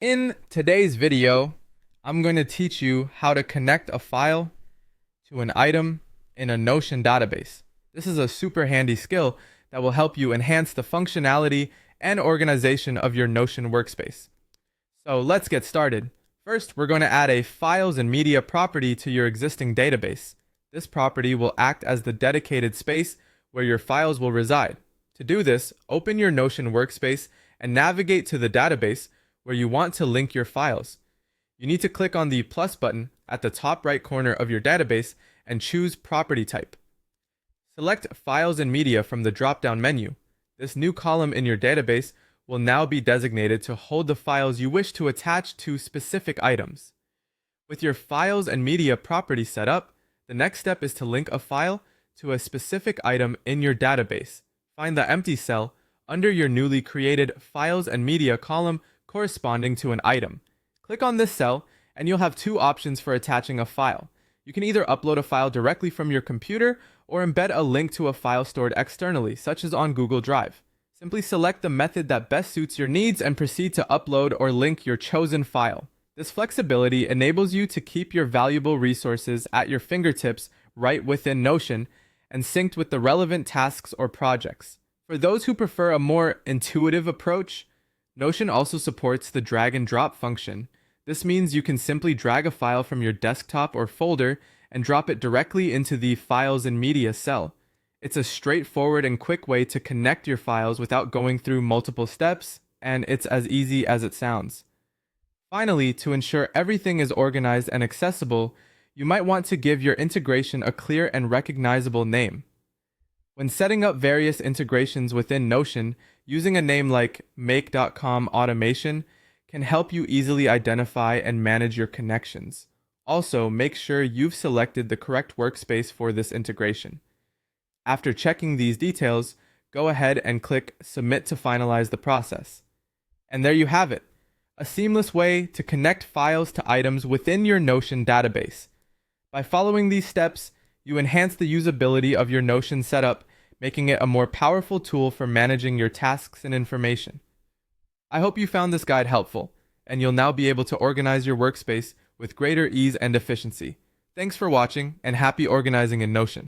In today's video, I'm going to teach you how to connect a file to an item in a Notion database. This is a super handy skill that will help you enhance the functionality and organization of your Notion workspace. So let's get started. First, we're going to add a Files and Media property to your existing database. This property will act as the dedicated space where your files will reside. To do this, open your Notion workspace and navigate to the database where you want to link your files. You need to click on the plus button at the top right corner of your database and choose Property Type. Select Files and Media from the drop-down menu. This new column in your database will now be designated to hold the files you wish to attach to specific items. With your Files and Media property set up, the next step is to link a file to a specific item in your database. Find the empty cell under your newly created Files and Media column corresponding to an item. Click on this cell and you'll have two options for attaching a file. You can either upload a file directly from your computer or embed a link to a file stored externally, such as on Google Drive. Simply select the method that best suits your needs and proceed to upload or link your chosen file. This flexibility enables you to keep your valuable resources at your fingertips right within Notion and synced with the relevant tasks or projects. For those who prefer a more intuitive approach, Notion also supports the drag and drop function. This means you can simply drag a file from your desktop or folder and drop it directly into the Files and Media cell. It's a straightforward and quick way to connect your files without going through multiple steps, and it's as easy as it sounds. Finally, to ensure everything is organized and accessible, you might want to give your integration a clear and recognizable name. When setting up various integrations within Notion, using a name like Make.com Automation can help you easily identify and manage your connections. Also, make sure you've selected the correct workspace for this integration. After checking these details, go ahead and click Submit to finalize the process. And there you have it, a seamless way to connect files to items within your Notion database. By following these steps, you enhance the usability of your Notion setup, making it a more powerful tool for managing your tasks and information. I hope you found this guide helpful, and you'll now be able to organize your workspace with greater ease and efficiency. Thanks for watching, and happy organizing in Notion.